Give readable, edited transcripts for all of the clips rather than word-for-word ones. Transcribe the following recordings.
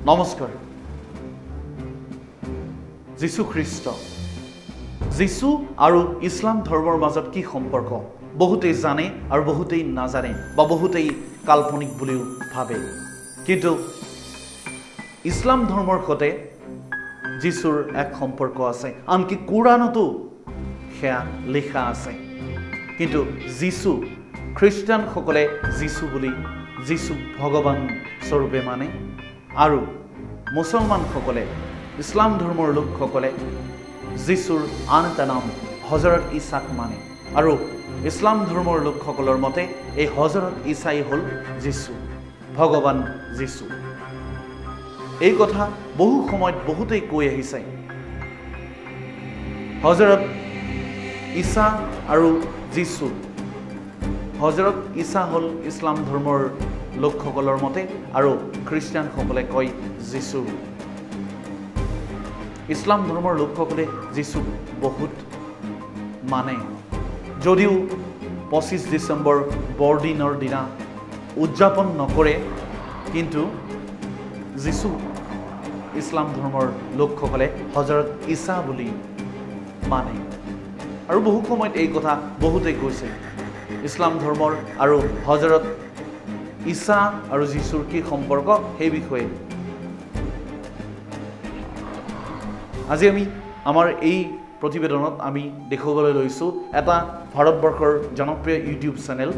নমস্কাৰ। যীশু খ্ৰীষ্ট, যীশু আৰু ইছলাম ধৰ্মৰ মাজত কি সম্পৰ্ক বহুতেই জানে আৰু বহুতেই নাজানে বা বহুতেই কাল্পনিক বুলিও ভাবে। কিন্তু ইছলাম ধৰ্মৰ সৈতে যীশুৰ এক সম্পৰ্ক আছে, আনকি কোৰানতো সেয়া লিখা আছে। কিন্তু যীশু খ্ৰীষ্টানসকলে যীশু বুলি যীশু ভগৱান স্বৰূপে মানে, আৰু মুছলমানসকলে ইছলাম ধৰ্মৰ লোকসকলে যীশুৰ আন এটা নাম হজৰত ঈছাক মানে। আৰু ইছলাম ধৰ্মৰ লোকসকলৰ মতে এই হজৰত ঈছাই হ'ল যীশু, ভগৱান যীশু। এই কথা বহু সময়ত বহুতেই কৈ আহিছে। হজৰত ঈছা আৰু যীশু, হজৰত ঈছা হ'ল ইছলাম ধৰ্মৰ লোকসকলৰ মতে আৰু খ্ৰীষ্টানসকলে কয় যীশু। ইছলাম ধৰ্মৰ লোকসকলে যীশুক বহুত মানে, যদিও 25 ডিচেম্বৰ বৰদিনৰ দিনা উদযাপন নকৰে, কিন্তু যীশু ইছলাম ধৰ্মৰ লোকসকলে হজৰত ঈছা বুলি মানে। আৰু বহু সময়ত এই কথা বহুতেই কৈছে, ইছলাম ধৰ্মৰ আৰু হজৰত ঈছা আৰু যীশুৰ কি সম্পৰ্ক সেই বিষয়ে। আজি আমি আমাৰ এই প্ৰতিবেদনত আমি দেখুৱাবলৈ লৈছোঁ এটা ভাৰতবৰ্ষৰ জনপ্ৰিয় ইউটিউব চেনেল,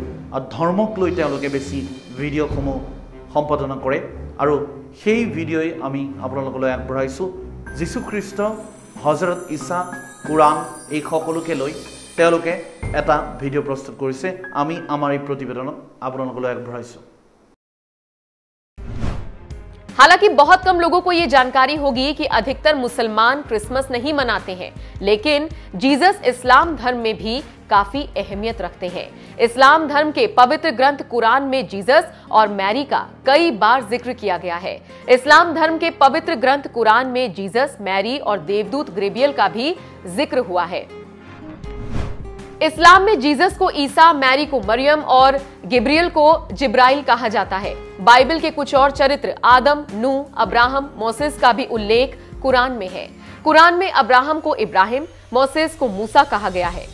ধৰ্মক লৈ তেওঁলোকে বেছি ভিডিঅ'সমূহ সম্পাদনা কৰে, আৰু সেই ভিডিঅ'ই আমি আপোনালোকলৈ আগবঢ়াইছোঁ। যীশুখ্ৰীষ্ট, হজৰত ঈছা, কোৰাণ এই সকলোকে লৈ তেওঁলোকে এটা ভিডিঅ' প্ৰস্তুত কৰিছে। আমি আমাৰ এই প্ৰতিবেদনত আপোনালোকলৈ আগবঢ়াইছোঁ। हालांकि बहुत कम लोगों को यह जानकारी होगी कि अधिकतर मुसलमान क्रिसमस नहीं मनाते हैं, लेकिन जीसस इस्लाम धर्म में भी काफी अहमियत रखते हैं। इस्लाम धर्म के पवित्र ग्रंथ कुरान में जीसस और मैरी का कई बार जिक्र किया गया है। इस्लाम धर्म के पवित्र ग्रंथ कुरान में जीसस, मैरी और देवदूत गब्रिएल का भी जिक्र हुआ है। इस्लाम में जीसस को ईसा, मैरी को मरियम और गब्रिएल को जिब्राइल कहा जाता है। बाइबल के कुछ और चरित्र आदम, नूह, अब्राहम, मोसेस का भी उल्लेख कुरान में है। कुरान में अब्राहम को इब्राहिम, मोसेस को मूसा कहा गया है।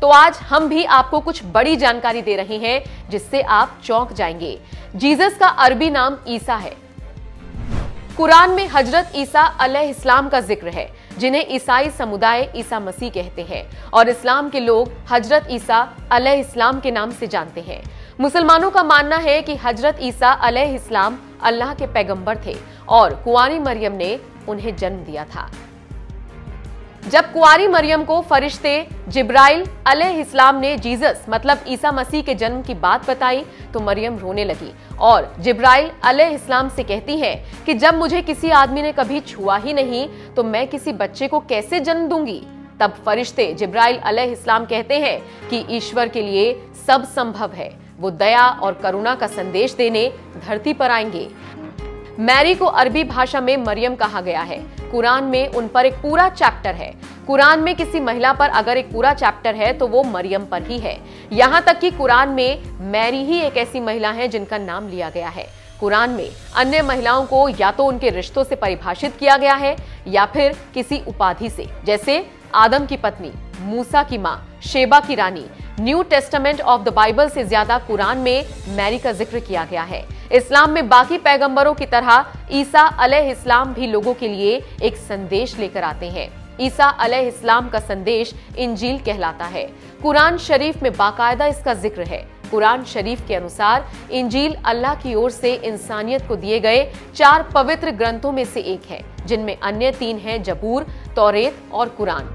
तो आज हम भी आपको कुछ बड़ी जानकारी दे रहे हैं जिससे आप चौंक जाएंगे। जीसस का अरबी नाम ईसा है। कुरान में हजरत ईसा अलैहिस्सलाम का जिक्र है, जिन्हें ईसाई समुदाय ईसा मसीह कहते हैं, और इस्लाम के लोग हजरत ईसा अलैहिस्सलाम के नाम से जानते हैं। मुसलमानों का मानना है कि हजरत ईसा अलैहिस्सलाम अल्लाह के पैगंबर थे और कुंवारी मरियम ने उन्हें जन्म दिया था। जब कुंवारी मरियम को फरिश्ते जिब्राइल अलैहिस्सलाम ने जीसस मतलब ईसा मसीह के जन्म की बात बताई तो मरियम रोने लगी और जिब्राइल अलैहिस्सलाम से कहती हैं कि जब मुझे किसी आदमी ने कभी छुआ ही नहीं तो मैं किसी बच्चे को कैसे जन्म दूंगी। तब फरिश्ते जिब्राइल अलैहिस्सलाम कहते हैं कि ईश्वर के लिए सब संभव है, वो दया और करुणा का संदेश देने धरती पर आएंगे। मैरी को अरबी भाषा में मरियम कहा गया है। कुरान में उन पर एक पूरा चैप्टर है। कुरान में किसी महिला पर अगर एक पूरा चैप्टर है तो वो मरियम पर ही है। यहाँ तक कि कुरान में मैरी ही एक ऐसी महिला है जिनका नाम लिया गया है। कुरान में अन्य महिलाओं को या तो उनके रिश्तों से परिभाषित किया गया है या फिर किसी उपाधि से, जैसे आदम की पत्नी, मूसा की मां, शेबा की रानी। New Testament of the Bible से ज्यादा कुरान में मैरी का जिक्र किया गया है। इस्लाम में बाकी पैगंबरों की तरह ईसा अलैहिस्सलाम भी लोगों के लिए एक संदेश लेकर आते हैं। ईसा अलैहिस्सलाम का संदेश इंजील कहलाता है। कुरान शरीफ में बाकायदा इसका जिक्र है। कुरान शरीफ के अनुसार इंजील अल्लाह की ओर से इंसानियत को दिए गए 4 पवित्र ग्रंथों में से एक है, जिनमें अन्य 3 हैं जबूर, तौरेत और कुरान।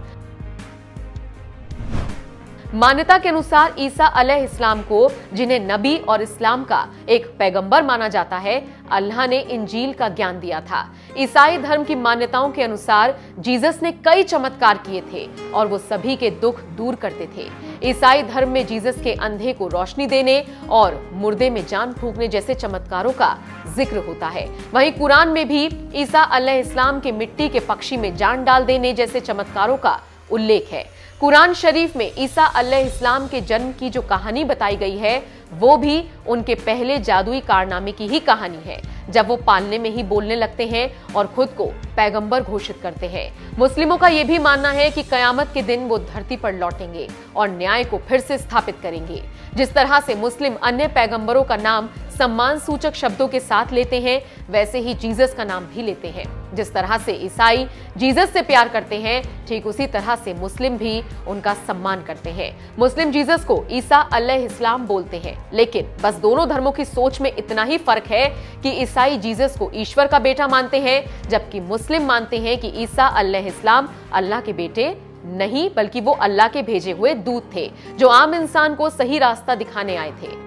मान्यता के अनुसार ईसा अलैहिस्सलाम को, जिन्हें नबी और इस्लाम का एक पैगंबर माना जाता है, अल्लाह ने इंजील का ज्ञान दिया था। ईसाई धर्म की मान्यताओं के अनुसार जीसस ने कई चमत्कार किए थे और वो सभी के दुख दूर करते थे। ईसाई धर्म में जीसस के अंधे को रोशनी देने और मुर्दे में जान फूंकने जैसे चमत्कारों का जिक्र होता है। वहीं कुरान में भी ईसा अलैहिस्सलाम के मिट्टी के पक्षी में जान डाल देने जैसे चमत्कारों का उल्लेख है। कुरान शरीफ में ईसा अलैहिस्सलाम के जन्म की जो कहानी बताई गई है वो भी उनके पहले जादुई कारनामे की ही कहानी है, जब वो पालने में ही बोलने लगते हैं और खुद को पैगंबर घोषित करते हैं। मुस्लिमों का यह भी मानना है कि कयामत के दिन वो धरती पर लौटेंगे और न्याय को फिर से स्थापित करेंगे। जिस तरह से मुस्लिम अन्य पैगंबरों का नाम सम्मान सूचक शब्दों के साथ लेते हैं, वैसे ही जीसस का नाम भी लेते हैं। जिस तरह से ईसाई जीसस से प्यार करते हैं, ठीक उसी तरह से मुस्लिम भी उनका सम्मान करते हैं। मुस्लिम जीसस को ईसा अलैहिस्सलाम बोलते हैं, लेकिन बस दोनों धर्मों की सोच में इतना ही फर्क है कि ईसाई जीसस को ईश्वर का बेटा मानते हैं, जबकि मुस्लिम मानते हैं कि ईसा अलैहिस्सलाम अल्लाह के बेटे नहीं, बल्कि वो अल्लाह के भेजे हुए दूत थे, जो आम इंसान को सही रास्ता दिखाने आए थे।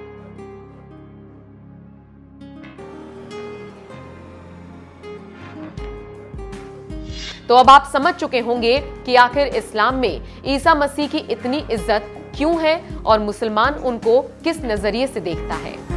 तो अब आप समझ चुके होंगे कि आखिर इस्लाम में ईसा मसीह की इतनी इज्जत क्यों है और मुसलमान उनको किस नजरिए से देखता है।